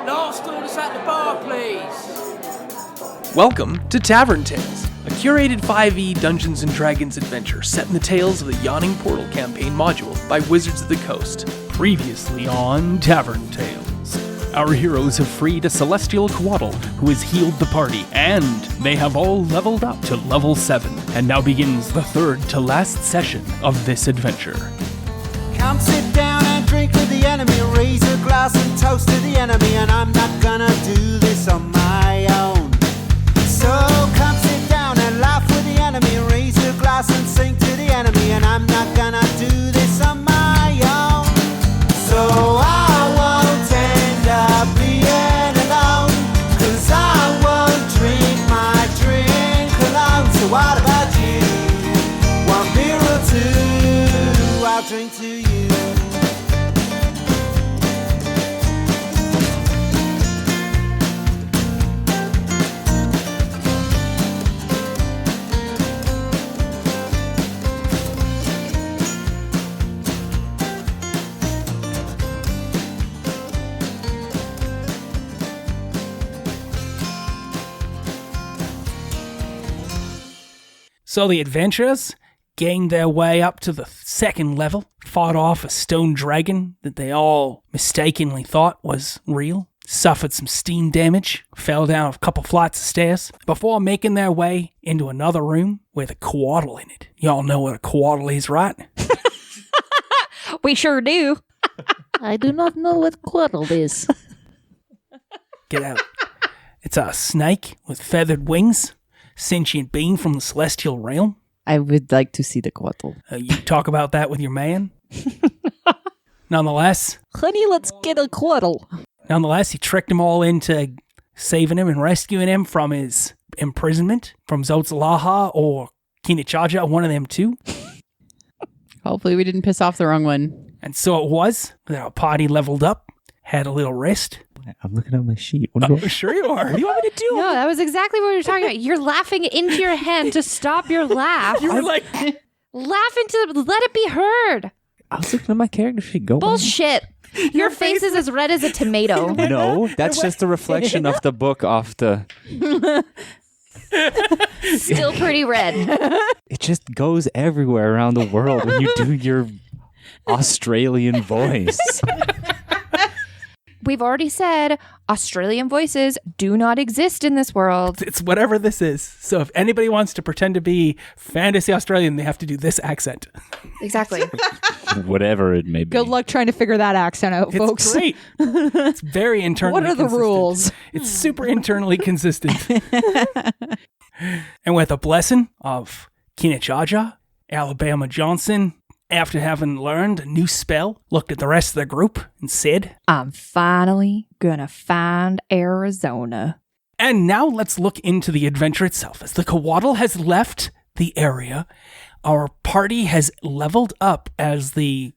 Last orders at the bar, please. Welcome to Tavern Tales, a curated 5e Dungeons & Dragons adventure set in the tales of the Yawning Portal campaign module by Wizards of the Coast. Previously on Tavern Tales. Our heroes have freed a celestial Coatl who has healed the party, and they have all leveled up to level 7. And now begins the third to last session of this adventure. Come sit down and drink with the enemy, raise a glass and toast to the enemy, and I'm not gonna do this on my own. So come sit down and laugh with the enemy, raise a glass and sing to the enemy, and I'm not gonna do this on my own. So I won't end up being alone, 'cause I won't drink my drink alone. So what about you? 1 beer or two, I'll drink to you. So the adventurers gained their way up to the second level, fought off a stone dragon that they all mistakenly thought was real, suffered some steam damage, fell down a couple flights of stairs, before making their way into another room with a Coatl in it. Y'all know what a Coatl is, right? We sure do. I do not know what Coatl is. Get out. It's a snake with feathered wings, sentient being from the celestial realm. I would like to see the Coatl. You talk about that with your man. Nonetheless, Honey, let's get a Coatl. he tricked them all into saving him and rescuing him from his imprisonment from Zotzalaha or Kinachaja, one of them two. Hopefully we didn't piss off the wrong one. And so it was that our party leveled up, had a little rest. I'm looking at my sheet. Sure you are. What do you want me to do? No, that was exactly what we were talking about. You're laughing into your hand to stop your laugh. You were like... Laugh into let it be heard. I was looking at my character sheet. Go on. Bullshit. Your face is as red as a tomato. No, that's just a reflection of the book off the... Still pretty red. It just goes everywhere around the world when you do your Australian voice. We've already said Australian voices do not exist in this world. It's whatever this is. So if anybody wants to pretend to be fantasy Australian, they have to do this accent. Exactly. Whatever it may be. Good luck trying to figure that accent out, folks. It's great. It's very internally What are the consistent. rules? It's super internally consistent. And with a blessing of Kinachaja, Alabama Johnson, after having learned a new spell, looked at the rest of the group and said, I'm finally gonna find Arizona. and now let's look into the adventure itself. As the Coatl has left the area, our party has leveled up, as the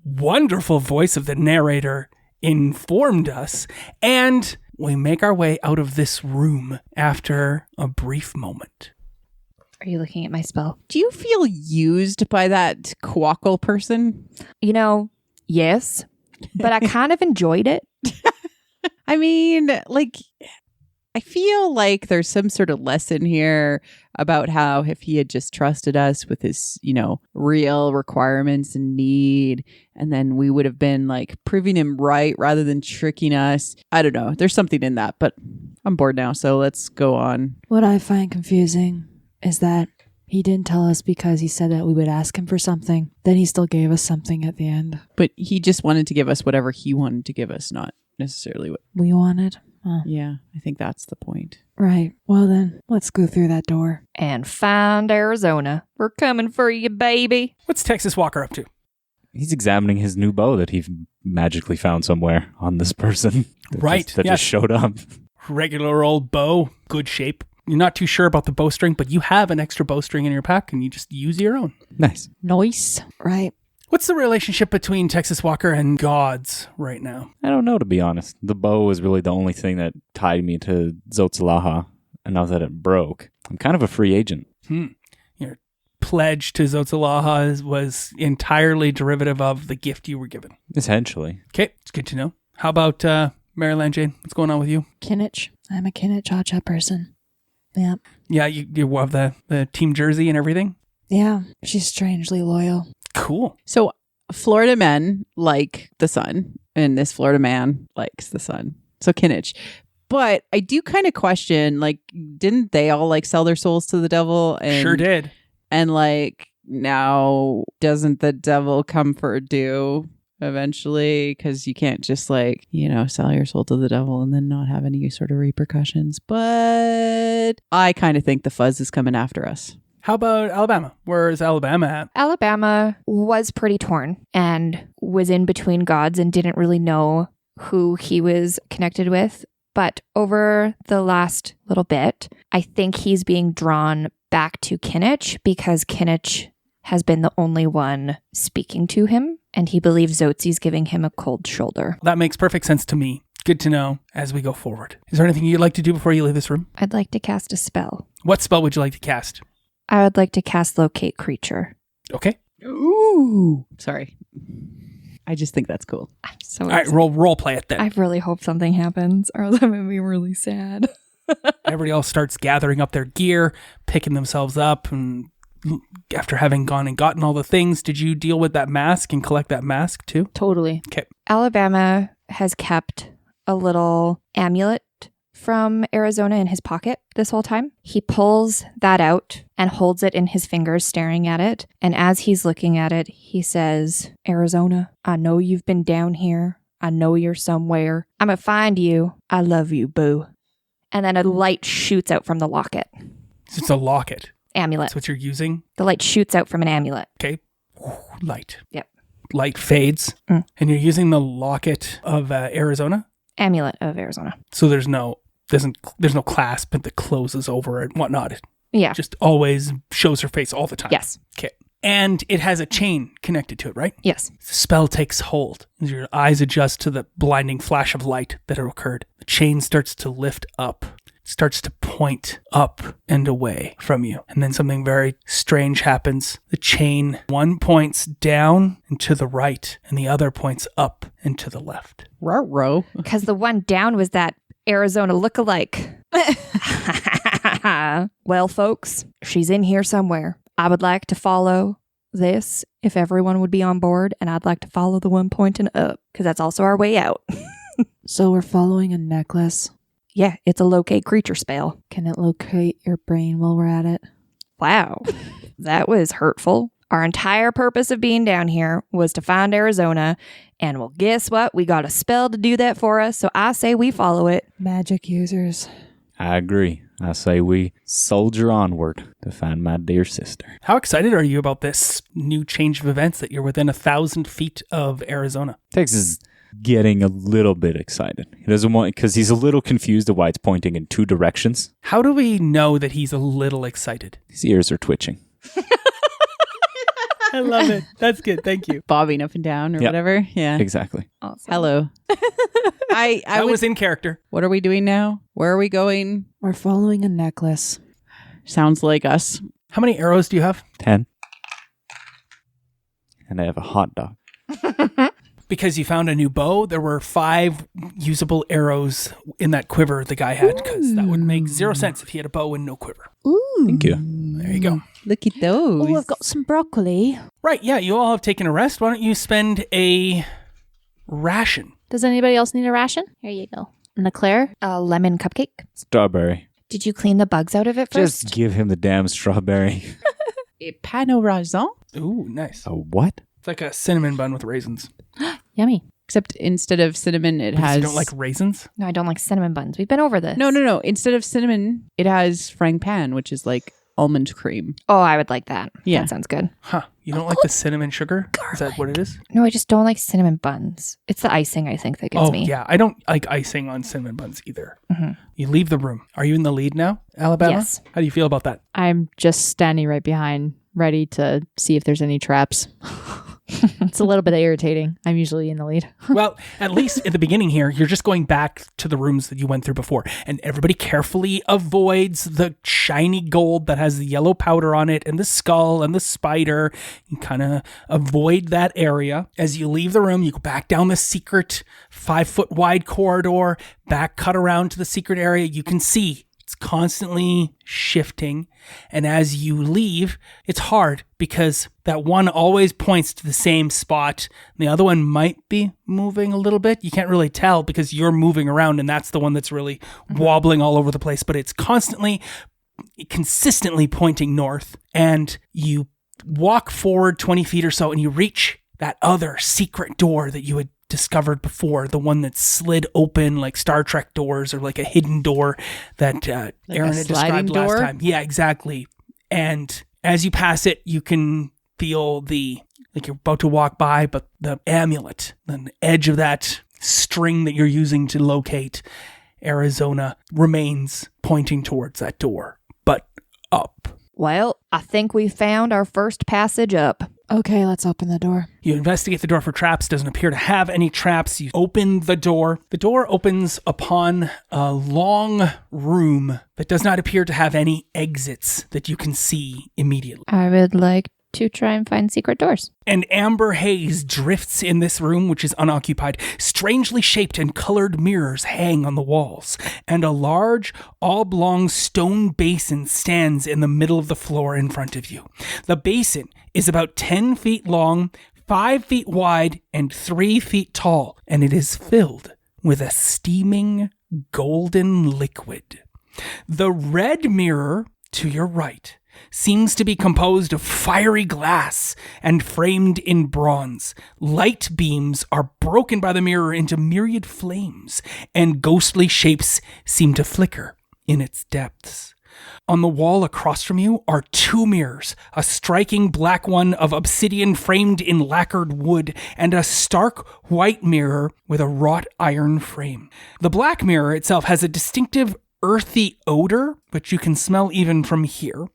wonderful voice of the narrator informed us, and we make our way out of this room after a brief moment. Are you looking at my spell? Do you feel used by that Coatl person? You know, yes, but I kind of enjoyed it. I mean, like, I feel like there's some sort of lesson here about how if he had just trusted us with his, you know, real requirements and need, and then we would have been like proving him right rather than tricking us. I don't know. There's something in that, but I'm bored now, so let's go on. What I find confusing is that he didn't tell us because he said that we would ask him for something. Then he still gave us something at the end. But he just wanted to give us whatever he wanted to give us, not necessarily what We wanted. Oh. Yeah, I think that's the point. Right. Well then, let's go through that door. And find Arizona. We're coming for you, baby. What's Texas Walker up to? He's examining his new bow that he magically found somewhere on this person. Right, That yes. just showed up. Regular old bow, good shape. You're not too sure about the bowstring, but you have an extra bowstring in your pack, and you just use your own. Nice. Nice. Right. What's the relationship between Texas Walker and gods right now? I don't know, to be honest. The bow was really the only thing that tied me to Zotzalaha, and now that it broke, I'm kind of a free agent. Your pledge to Zotzalaha was entirely derivative of the gift you were given. Essentially. Okay, it's good to know. How about Maryland Jane, what's going on with you? Kinich. I'm a Kinich Cha-Cha person. Yeah. Yeah, you have the team jersey and everything? Yeah. She's strangely loyal. Cool. So Florida men like the sun, and this Florida man likes the sun. So Kinich. But I do kind of question, like, didn't they all like sell their souls to the devil? And, Sure did. And like, now doesn't the devil come for a due eventually? Because you can't just like, sell your soul to the devil and then not have any sort of repercussions. But I kind of think the fuzz is coming after us. How about Alabama? Where is Alabama at? Alabama was pretty torn and was in between gods and didn't really know who he was connected with. But over the last little bit, I think he's being drawn back to Kinich because Kinich has been the only one speaking to him, and he believes Zotzi's giving him a cold shoulder. That makes perfect sense to me. Good to know as we go forward. Is there anything you'd like to do before you leave this room? I'd like to cast a spell. What spell would you like to cast? I would like to cast Locate Creature. Okay. Ooh. Sorry. I just think that's cool. I'm so All right, role play it then. I really hope something happens, or else I'm going to be really sad. Everybody else starts gathering up their gear, picking themselves up, and after having gone and gotten all the things, did you deal with that mask and collect that mask too? Totally. Okay. Alabama has kept a little amulet from Arizona in his pocket this whole time. He pulls that out and holds it in his fingers, staring at it. And as he's looking at it, he says, Arizona, I know you've been down here. I know you're somewhere. I'm going to find you. I love you, boo. And then a light shoots out from the locket. So it's a locket. Amulet. That's what you're using? The light shoots out from an amulet. Okay. Light. Yep. Light fades. Mm. And you're using the locket of Arizona? Amulet of Arizona. So there's no clasp that closes over and whatnot. Yeah. Just always shows her face all the time. Yes. Okay. And it has a chain connected to it, right? Yes. The spell takes hold. As your eyes adjust to the blinding flash of light that had occurred, the chain starts to lift up. It starts to point up and away from you. And then something very strange happens. The chain, one points down and to the right, and the other points up and to the left. Ruh-roh. Because the one down was that Arizona lookalike. Well, folks, she's in here somewhere. I would like to follow this if everyone would be on board, and I'd like to follow the one pointing up because that's also our way out. So we're following a necklace. Yeah, it's a locate creature spell. Can it locate your brain while we're at it? Wow, that was hurtful. Our entire purpose of being down here was to find Arizona, and well, guess what? We got a spell to do that for us, so I say we follow it. Magic users. I agree. I say we soldier onward to find my dear sister. How excited are you about this new change of events that you're within 1,000 feet of Arizona? Tex is getting a little bit excited. He doesn't want, because he's a little confused of why it's pointing in two directions. How do we know that he's a little excited? His ears are twitching. I love it. That's good. Thank you. Bobbing up and down or Yep. whatever. Yeah. Exactly. Awesome. Hello. I That was in character. What are we doing now? Where are we going? We're following a necklace. Sounds like us. How many arrows do you have? 10. And I have a hot dog. Because you found a new bow, there were 5 usable arrows in that quiver the guy had, because that would make 0 sense if he had a bow and no quiver. Ooh. Thank you. There you go. Look at those. Oh, I've got some broccoli. Right, yeah, you all have taken a rest. Why don't you spend a ration? Does anybody else need a ration? Here you go. And a Claire? A lemon cupcake. Strawberry. Did you clean the bugs out of it first? Just give him the damn strawberry. A pain au raisin? Ooh, nice. A what? It's like a cinnamon bun with raisins. Yummy. Except instead of cinnamon, it Because has... you don't like raisins? No, I don't like cinnamon buns. We've been over this. No. Instead of cinnamon, it has frangipan, which is like almond cream. Oh, I would like that. Yeah. That sounds good. Huh. You don't like the cinnamon sugar? Is that what it is? No, I just don't like cinnamon buns. It's the icing, I think, that gets Oh, me. yeah. I don't like icing on cinnamon buns either. Mm-hmm. You leave the room. Are you in the lead now, Alabama? Yes. How do you feel about that? I'm just standing right behind, ready to see if there's any traps. It's a little bit irritating. I'm usually in the lead. Well, at least at the beginning here, you're just going back to the rooms that you went through before. And everybody carefully avoids the shiny gold that has the yellow powder on it and the skull and the spider. You kind of avoid that area. As you leave the room, you go back down the secret 5-foot wide corridor, cut around to the secret area. You can see it's constantly shifting. And as you leave, it's hard because that one always points to the same spot. The other one might be moving a little bit. You can't really tell because you're moving around and that's the one that's really wobbling all over the place. But it's consistently pointing north. And you walk forward 20 feet or so and you reach that other secret door that you had discovered before, the one that slid open like Star Trek doors or like a hidden door that Aaron had described last time. Yeah, exactly. And as you pass it, you can feel like you're about to walk by, but the amulet, the edge of that string that you're using to locate Arizona remains pointing towards that door, but up. Well, I think we found our first passage up. Okay, let's open the door. You investigate the door for traps. Doesn't appear to have any traps. You open the door. The door opens upon a long room that does not appear to have any exits that you can see immediately. I would like to try and find secret doors. And amber haze drifts in this room, which is unoccupied. Strangely shaped and colored mirrors hang on the walls, and a large, oblong stone basin stands in the middle of the floor in front of you. The basin is about 10 feet long, 5 feet wide, and 3 feet tall, and it is filled with a steaming golden liquid. The red mirror to your right seems to be composed of fiery glass and framed in bronze. Light beams are broken by the mirror into myriad flames, and ghostly shapes seem to flicker in its depths. On the wall across from you are 2 mirrors, a striking black one of obsidian framed in lacquered wood, and a stark white mirror with a wrought iron frame. The black mirror itself has a distinctive earthy odor, which you can smell even from here,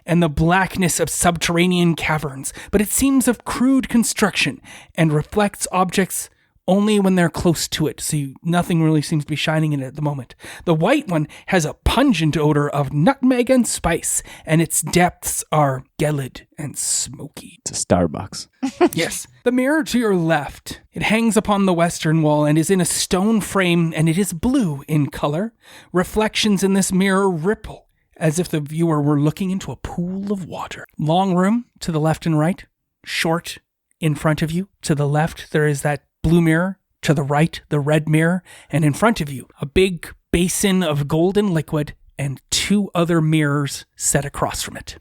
and the blackness of subterranean caverns, but it seems of crude construction and reflects objects only when they're close to it, so nothing really seems to be shining in it at the moment. The white one has a pungent odor of nutmeg and spice, and its depths are gelid and smoky. It's a Starbucks. Yes. The mirror to your left, it hangs upon the western wall and is in a stone frame, and it is blue in color. Reflections in this mirror ripple as if the viewer were looking into a pool of water. Long room to the left and right. Short in front of you. To the left, there is that blue mirror. To the right, the red mirror. And in front of you, a big basin of golden liquid and 2 other mirrors set across from it.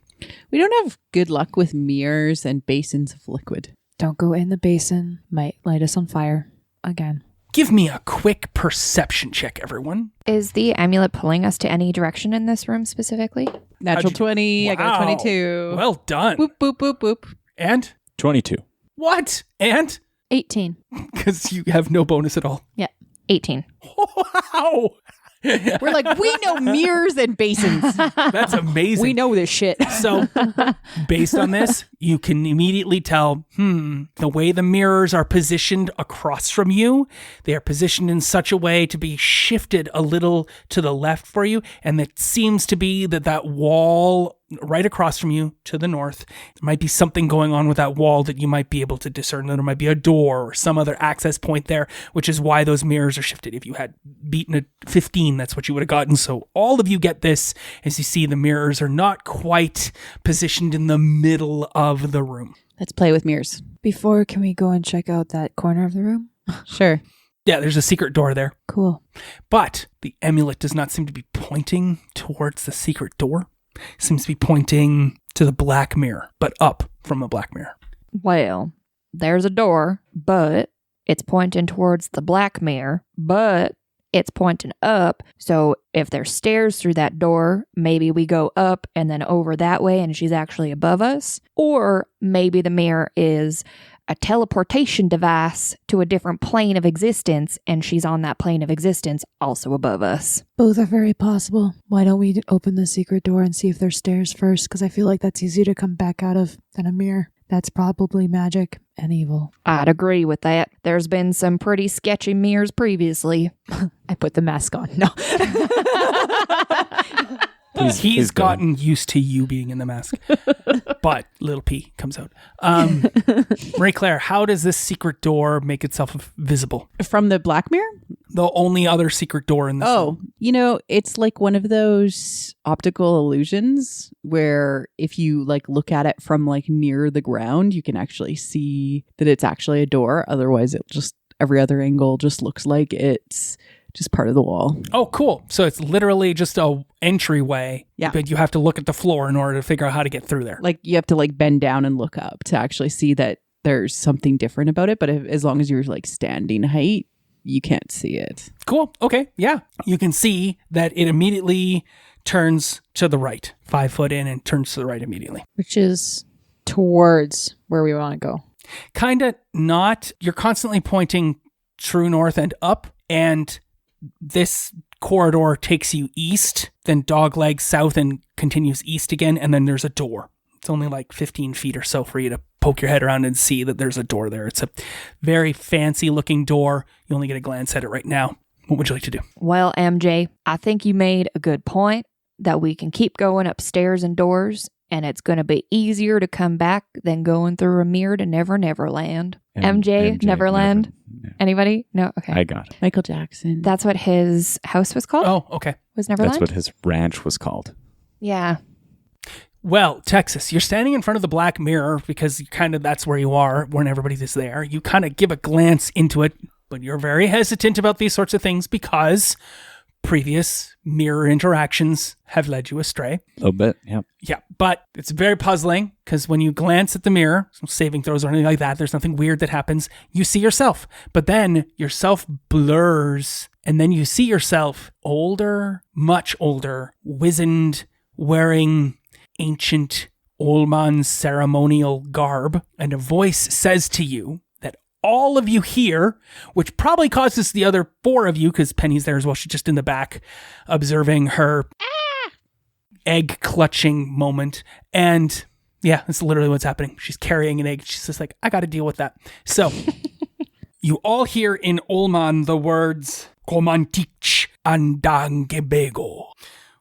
We don't have good luck with mirrors and basins of liquid. Don't go in the basin. Might light us on fire again. Give me a quick perception check, everyone. Is the amulet pulling us to any direction in this room specifically? Natural 20. I got a 22. Well done. Boop, boop, boop, boop. And? 22. What? And? 18. Because you have no bonus at all. Yeah. 18. Wow. We're like, we know mirrors and basins. That's amazing. We know this shit. So, based on this, you can immediately tell, the way the mirrors are positioned across from you, they are positioned in such a way to be shifted a little to the left for you. And it seems to be that wall right across from you to the north, there might be something going on with that wall that you might be able to discern. There might be a door or some other access point there, which is why those mirrors are shifted. If you had beaten a 15, that's what you would have gotten. So all of you get this as you see the mirrors are not quite positioned in the middle of the room. Let's play with mirrors. Before, can we go and check out that corner of the room? Sure. Yeah, there's a secret door there. Cool. But the amulet does not seem to be pointing towards the secret door. It seems to be pointing to the black mirror, but up from the black mirror. Well, there's a door, but it's pointing towards the black mirror, but it's pointing up. So if there's stairs through that door, maybe we go up and then over that way and she's actually above us. Or maybe the mirror is a teleportation device to a different plane of existence and she's on that plane of existence also above us. Both are very possible. Why don't we open the secret door and see if there's stairs first? Because I feel like that's easier to come back out of than a mirror. That's probably magic and evil. I'd agree with that. There's been some pretty sketchy mirrors previously. I put the mask on. No. He's gotten used to you being in the mask. But little P comes out. Marie Claire, how does this secret door make itself visible? From the Black Mirror? The only other secret door in this room. It's like one of those optical illusions where if you like look at it from like near the ground, you can actually see that it's actually a door. Otherwise, it just every other angle just looks like it's just part of the wall. Oh, cool. So it's literally just a entryway. Yeah. But you have to look at the floor in order to figure out how to get through there. Like you have to like bend down and look up to actually see that there's something different about it. But as long as you're like standing height, you can't see it. Cool. Okay. Yeah. You can see that it immediately turns to the right. 5 foot in and turns to the right immediately. Which is towards where we want to go. Kind of not. You're constantly pointing true north and up, and this corridor takes you east, then dogleg south and continues east again, and then there's a door. It's only like 15 feet or so for you to poke your head around and see that there's a door there. It's a very fancy looking door. You only get a glance at it right now. What would you like to do? Well, MJ, I think you made a good point that we can keep going upstairs and doors, and it's going to be easier to come back than going through a mirror to Never Neverland. MJ Neverland? Anybody? No? Okay. I got it. Michael Jackson. That's what his house was called? Oh, okay. Was Neverland? That's what his ranch was called. Yeah. Well, Texas, you're standing in front of the black mirror because that's where you are when everybody's there. You kind of give a glance into it, but you're very hesitant about these sorts of things because previous mirror interactions have led you astray. A little bit, yeah. Yeah, but it's very puzzling because when you glance at the mirror, no saving throws or anything like that, there's nothing weird that happens. You see yourself, but then yourself blurs, and then you see yourself older, much older, wizened, wearing ancient Olman ceremonial garb, and a voice says to you that all of you hear, which probably causes the other 4 of you, because Penny's there as well, she's just in the back observing her egg clutching moment. And yeah, that's literally what's happening. She's carrying an egg. She's just like, I got to deal with that. So you all hear in Olman the words Komantich Andangebego,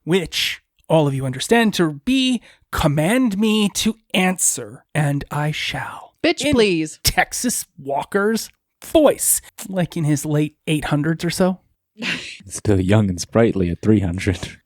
which all of you understand to be command me to answer, and I shall. Bitch, please. Texas Walker's voice, like in his late 800s or so. Still young and sprightly at 300.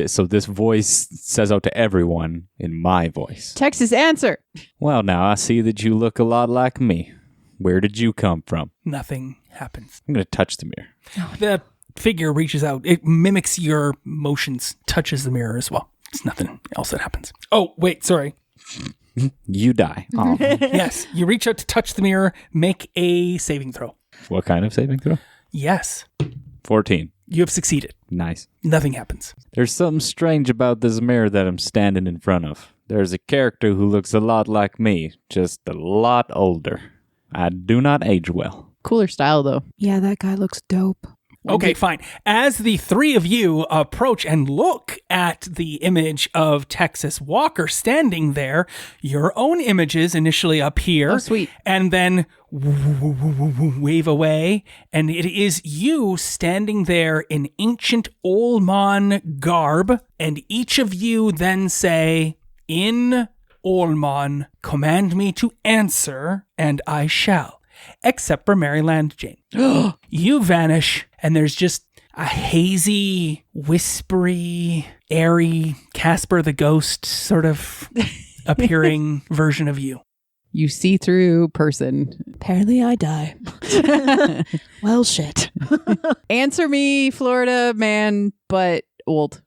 So this voice says out to everyone in my voice. Texas, answer. Well, now I see that you look a lot like me. Where did you come from? Nothing happens. I'm going to touch the mirror. The figure reaches out. It mimics your motions, touches the mirror as well. It's nothing else that happens. Oh, wait, sorry. You die. Oh. Yes, you reach out to touch the mirror, make a saving throw. What kind of saving throw? Yes. 14. You have succeeded. Nice. Nothing happens. There's something strange about this mirror that I'm standing in front of. There's a character who looks a lot like me, just a lot older. I do not age well. Cooler style, though. Yeah, that guy looks dope. Okay, fine. As the 3 of you approach and look at the image of Texas Walker standing there, your own images initially appear. Oh, sweet. And then wave away. And it is you standing there in ancient Olman garb. And each of you then say, in Olman, command me to answer, and I shall. Except for Maryland Jane. You vanish, and there's just a hazy, whispery, airy Casper the Ghost sort of appearing version of you. You see-through person. Apparently I die. Well, shit. Answer me, Florida man, but old.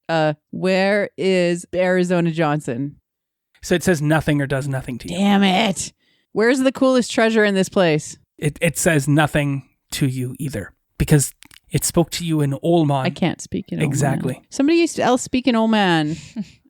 Where is Arizona Johnson? So it says nothing or does nothing to you. Damn it. Where's the coolest treasure in this place? It says nothing to you either, because it spoke to you in Olman. I can't speak in Exactly. Old man. Somebody else speak in Old man.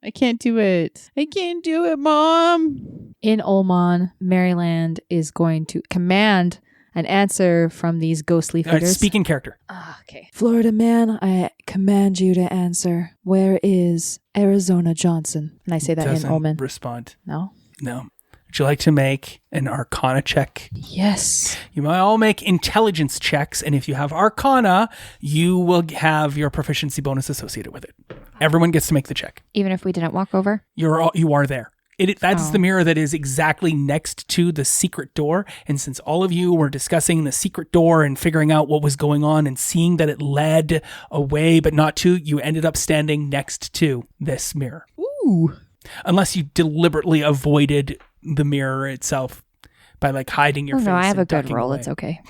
I can't do it. I can't do it, Mom. In Olman, Maryland is going to command an answer from these ghostly figures. Speak in character. Okay. Florida man, I command you to answer. Where is Arizona Johnson? And I say that Doesn't in Olman. respond. No? No. Would you like to make an Arcana check? Yes. You might all make intelligence checks, and if you have Arcana, you will have your proficiency bonus associated with it. Everyone gets to make the check. Even if we didn't walk over? You are there. That's the mirror that is exactly next to the secret door. And since all of you were discussing the secret door and figuring out what was going on and seeing that it led away but not to, you ended up standing next to this mirror. Ooh. Unless you deliberately avoided the mirror itself by like hiding your face. No, I have and a good ducking roll. away. It's okay.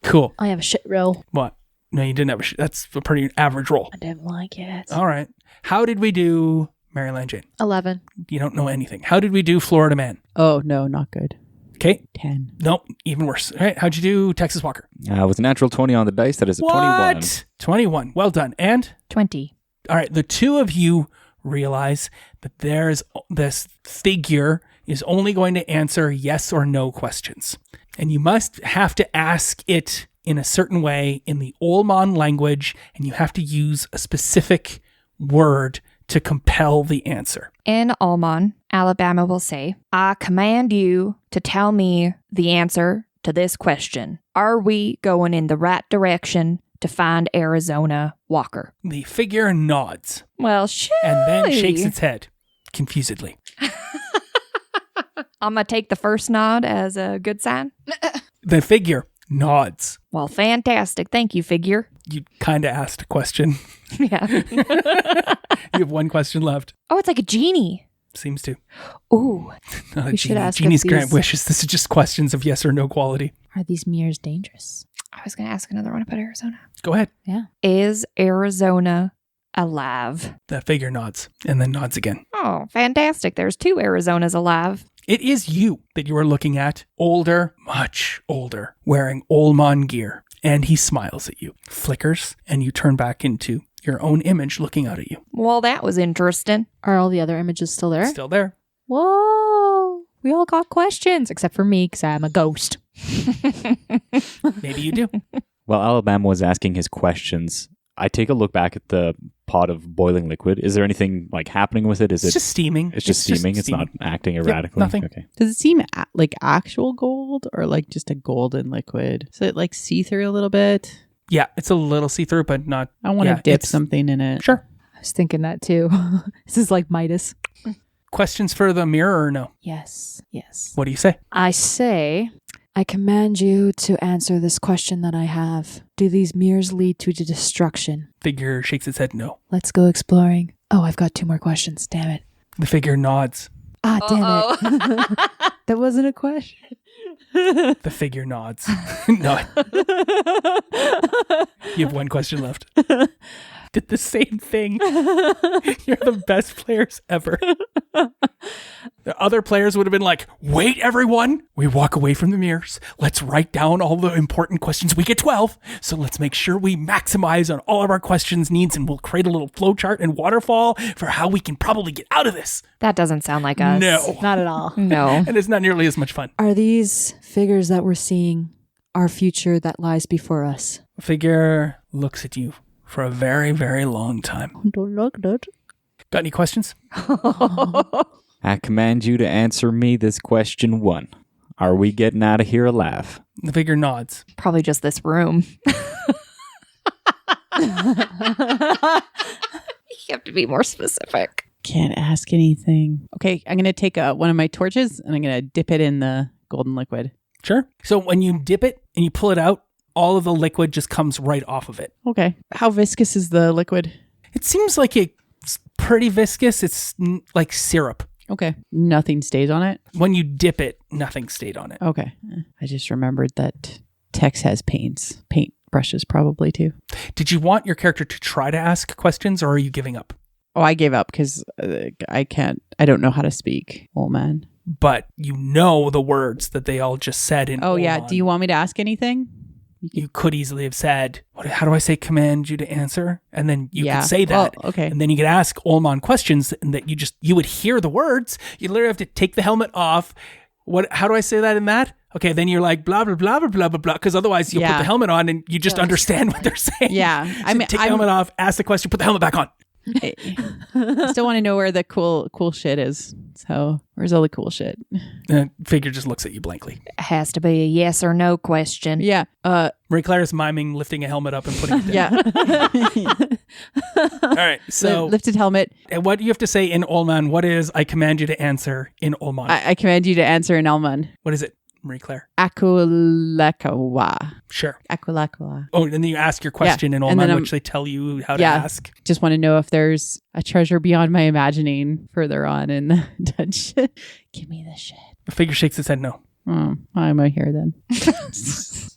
Cool. I have a shit roll. What? No, you didn't have that's a pretty average roll. I didn't like it. All right. How did we do Maryland Jane? 11. You don't know anything. How did we do Florida Man? Oh, no, not good. Okay. 10. Nope, even worse. All right, how'd you do Texas Walker? With a natural 20 on the dice, that is a 21. 21. Well done. And? 20. All right, the two of you realize that there's this figure is only going to answer yes or no questions. And you must have to ask it in a certain way in the Olmon language, and you have to use a specific word to compel the answer. In Almon, Alabama will say, I command you to tell me the answer to this question. Are we going in the right direction to find Arizona Walker? The figure nods Well, shit. and then shakes its head confusedly. I'm going to take the first nod as a good sign. The figure nods. Well, fantastic. Thank you, figure. You kind of asked a question. Yeah. You have one question left. Oh, it's like a genie. Seems to. Ooh. Not a We should genie. ask if Genies grant these- wishes. This is just questions of yes or no quality. Are these mirrors dangerous? I was going to ask another one about Arizona. Go ahead. Is Arizona alive? The figure nods and then nods again. Oh, fantastic. There's 2 Arizonas alive. It is you that you are looking at. Older, much older, wearing Olmon gear. And he smiles at you, flickers, and you turn back into your own image looking out at you. Well, that was interesting. Are all the other images still there? Still there. Whoa. We all got questions, except for me, because I'm a ghost. Maybe you do. While Alabama was asking his questions, I take a look back at the pot of boiling liquid. Is there anything like happening with it? Is It's it just steaming. It's just steaming. It's not acting erratically. nothing. Okay. Does it seem like actual gold or like just a golden liquid? Does it like see through a little bit? Yeah, it's a little see-through, but not. I want to Yeah, dip it's- something in it. Sure. I was thinking that too. This is like Midas. Questions for the mirror or no? Yes. What do you say? I say, I command you to answer this question that I have. Do these mirrors lead to destruction? Figure shakes its head no. Let's go exploring. Oh, I've got 2 more questions. Damn it. The figure nods. Ah, damn it. That wasn't a question. The figure nods. No. You have one question left. Did the same thing. You're the best players ever. The other players would have been like, wait, everyone. We walk away from the mirrors. Let's write down all the important questions. We get 12. So let's make sure we maximize on all of our questions needs, and we'll create a little flowchart and waterfall for how we can probably get out of this. That doesn't sound like us. No. Not at all. No. And it's not nearly as much fun. Are these figures that we're seeing our future that lies before us? Figure looks at you for a very, very long time. Don't look at it. Got any questions? I command you to answer me this question 1. Are we getting out of here alive? The figure nods. Probably just this room. You have to be more specific. Can't ask anything. Okay, I'm going to take one of my torches and I'm going to dip it in the golden liquid. Sure. So when you dip it and you pull it out, all of the liquid just comes right off of it. Okay. How viscous is the liquid? It seems like it's pretty viscous. It's like syrup. Okay. Nothing stays on it? When you dip it, nothing stayed on it. Okay. I just remembered that Tex has paint brushes probably too. Did you want your character to try to ask questions, or are you giving up? Oh, I gave up because I don't know how to speak. Oh, man. But you know the words that they all just said in Oh, yeah. Olmon. Do you want me to ask anything? You could easily have said, how do I say command you to answer? And then you Yeah. could say that. Well, okay. And then you could ask Olmon questions, and that you would hear the words. You literally have to take the helmet off. How do I say that in that? Okay, then you're like, blah, blah, blah, blah, blah, blah, blah. Because otherwise you'll put Yeah. the helmet on and you just understand what they're saying. Yeah. So take the helmet off, ask the question, put the helmet back on. I still want to know where the cool shit is. So where's all the cool shit? Figure just looks at you blankly. It has to be a yes or no question. Yeah. Marie Claire is miming lifting a helmet up and putting it down. Yeah. All right. So lifted helmet. what you have to say in Olman, what is I command you to answer in Olman? I command you to answer in Elman. What is it, Marie Claire? Akulakawa. Sure. Akulakawa. Oh, and then you ask your question in and then Olman, which they tell you how to Yeah. ask. Just want to know if there's a treasure beyond my imagining further on in the dungeon. Give me the shit. Figure shakes his head no. Oh, why am I here then?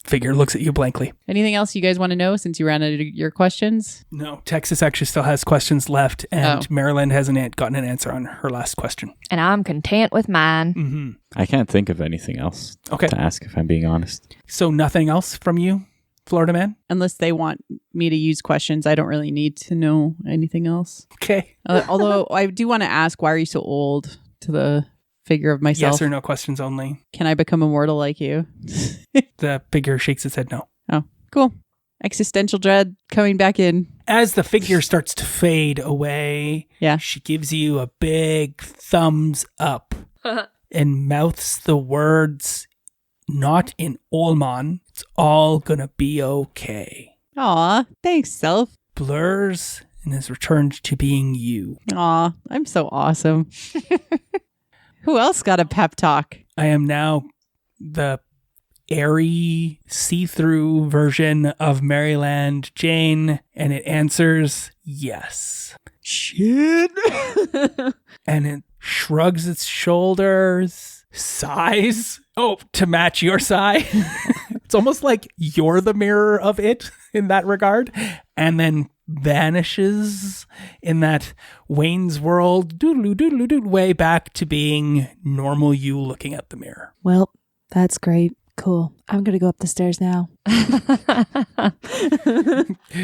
Figure looks at you blankly. Anything else you guys want to know since you ran out of your questions? No, Texas actually still has questions left, and Maryland hasn't gotten an answer on her last question. And I'm content with mine. Mm-hmm. I can't think of anything else Okay. to ask, if I'm being honest. So nothing else from you, Florida man? Unless they want me to use questions, I don't really need to know anything else. Okay. Although I do want to ask, why are you so old to the figure of myself? Yes or no questions only. Can I become immortal like you? The figure shakes its head no. Oh, cool. Existential dread coming back in. As the figure starts to fade away, Yeah. she gives you a big thumbs up and mouths the words, not in Olman, it's all gonna be okay. Aw, thanks, self. Blurs and has returned to being you. Aw, I'm so awesome. Who else got a pep talk? I am now the airy, see-through version of Maryland Jane, and it answers yes. Shit. And it shrugs its shoulders, sighs. Oh, to match your sigh. It's almost like you're the mirror of it in that regard. And then vanishes in that Wayne's World doodle way back to being normal you looking at the mirror. Well, that's great. Cool. I'm going to go up the stairs now.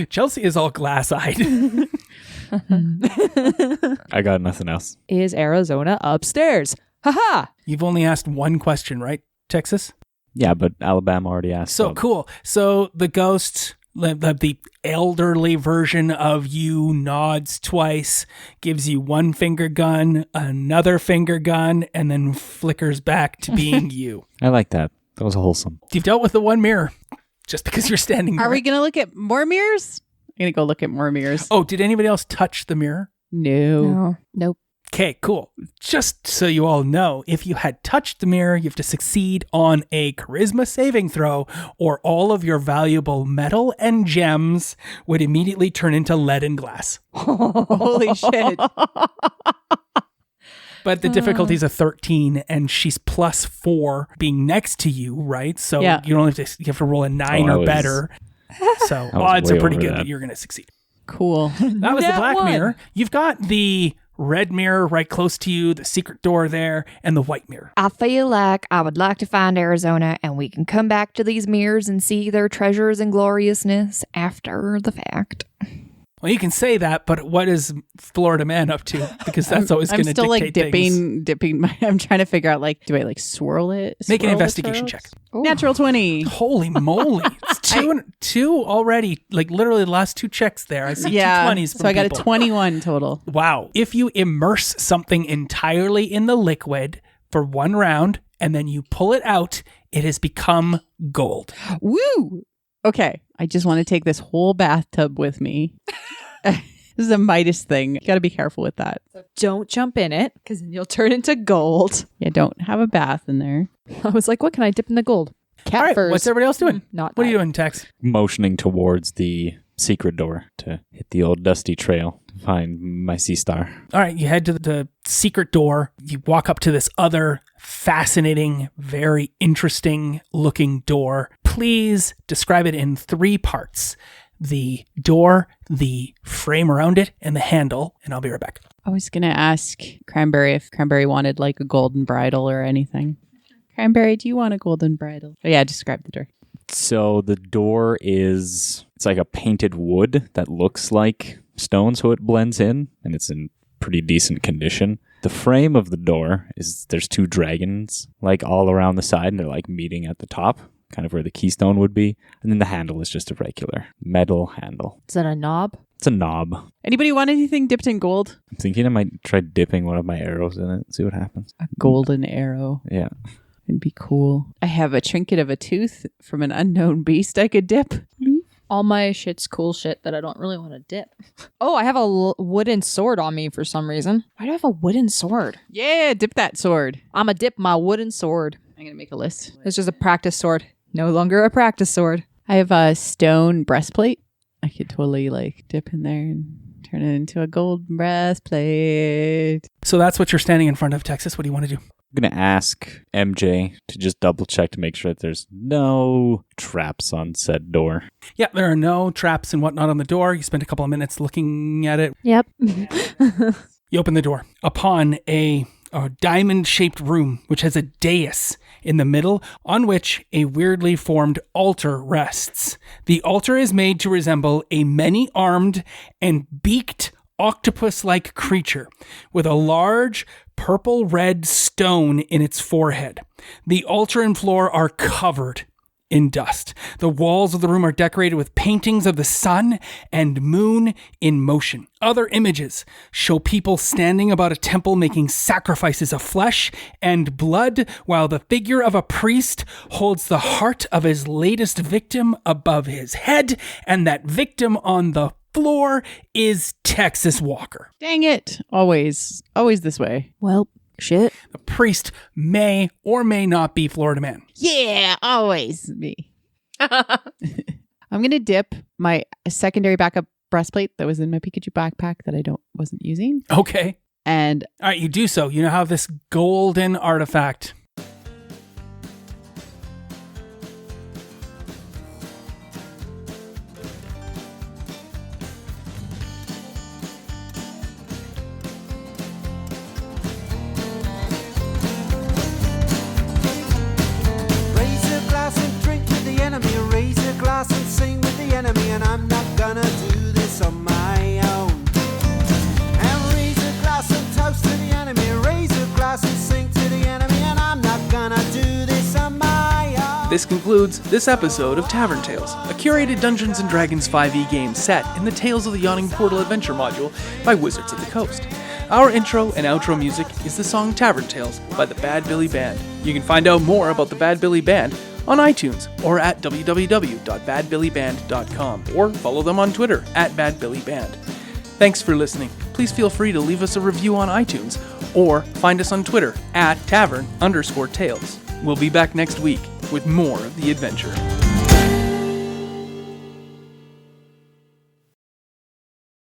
Chelsea is all glass-eyed. I got nothing else. Is Arizona upstairs? Haha! You've only asked one question, right, Texas? Yeah, but Alabama already asked. So cool. So the ghost, the elderly version of you, nods twice, gives you one finger gun, another finger gun, and then flickers back to being you. I like that. That was wholesome. You've dealt with the one mirror just because you're standing there. Are we going to look at more mirrors? I'm going to go look at more mirrors. Oh, did anybody else touch the mirror? No. No. Nope. Okay, cool. Just so you all know, if you had touched the mirror, you have to succeed on a charisma saving throw, or all of your valuable metal and gems would immediately turn into lead and glass. Holy shit. But the difficulty is a 13, and she's +4 being next to you, right? So Yeah. you don't have to. You have to roll a 9 or better. So odds are pretty good that you're going to succeed. Cool. That was the That black one. mirror. You've got the red mirror right close to you, the secret door there, and the white mirror. I feel like I would like to find Arizona and we can come back to these mirrors and see their treasures and gloriousness after the fact. Well, you can say that, but what is Florida Man up to? Because that's always I'm going to still dictate like things. dipping my, I'm trying to figure out, like, do I like swirl it? Make an Swirl the investigation swirls? check. Natural 20. Holy moly. It's two already, like literally the last two checks there. I see Yeah. 2 20s from So I got people. a 21 total. Wow. If you immerse something entirely in the liquid for one round and then you pull it out, it has become gold. Woo! Okay. I just want to take this whole bathtub with me. This is a Midas thing. You got to be careful with that. Don't jump in it, because then you'll turn into gold. Yeah, don't have a bath in there. I was like, what can I dip in the gold? Cat All right. furs. What's everybody else doing? Not What are you that. doing, Tex? Motioning towards the secret door to hit the old dusty trail to find my sea star. All right. You head to the secret door. You walk up to this other fascinating, very interesting looking door. Please describe it in 3 parts. The door, the frame around it, and the handle, and I'll be right back. I was going to ask Cranberry if Cranberry wanted like a golden bridle or anything. Cranberry, do you want a golden bridle? Oh, yeah, describe the door. So the door it's like a painted wood that looks like stone, so it blends in, and it's in pretty decent condition. The frame of the door there's 2 dragons like all around the side, and they're like meeting at the top. kind of where the keystone would be. And then the handle is just a regular metal handle. Is that a knob? It's a knob. Anybody want anything dipped in gold? I'm thinking I might try dipping one of my arrows in it, see what happens. A golden arrow. Yeah. It'd be cool. I have a trinket of a tooth from an unknown beast I could dip. All my shit's cool shit that I don't really want to dip. Oh, I have a wooden sword on me for some reason. Why do I have a wooden sword? Yeah, dip that sword. I'm going to dip my wooden sword. I'm going to make a list. It's just a practice sword. No longer a practice sword. I have a stone breastplate. I could totally dip in there and turn it into a gold breastplate. So that's what you're standing in front of, Texas. What do you want to do? I'm going to ask MJ to just double check to make sure that there's no traps on said door. Yeah, there are no traps and whatnot on the door. You spend a couple of minutes looking at it. Yep. You open the door. Upon a diamond-shaped room, which has a dais in the middle, on which a weirdly formed altar rests. The altar is made to resemble a many-armed and beaked octopus-like creature with a large purple-red stone in its forehead. The altar and floor are covered in dust. The walls of the room are decorated with paintings of the sun and moon in motion. Other images show people standing about a temple making sacrifices of flesh and blood, while the figure of a priest holds the heart of his latest victim above his head, and that victim on the floor is Texas Walker. Dang it. Always this way. Well, shit. The priest may or may not be Florida Man. Yeah, always me. I'm going to dip my secondary backup breastplate that was in my Pikachu backpack that I wasn't using. Okay. And all right, you do so. You now have this golden artifact. Raise a glass and drink with the enemy. Raise a glass and sing with the enemy. And I'm not gonna do this on my own. And raise a glass and toast to the enemy. Raise a glass and sing to the enemy. And I'm not gonna do this on my own. This concludes this episode of Tavern Tales, a curated Dungeons & Dragons 5e game set in the Tales of the Yawning Portal adventure module by Wizards of the Coast. Our intro and outro music is the song Tavern Tales by the Bad Billy Band. You can find out more about the Bad Billy Band on iTunes or at www.badbillyband.com or follow them on Twitter at badbillyband. Thanks for listening. Please feel free to leave us a review on iTunes or find us on Twitter at tavern_tales. We'll be back next week with more of the adventure.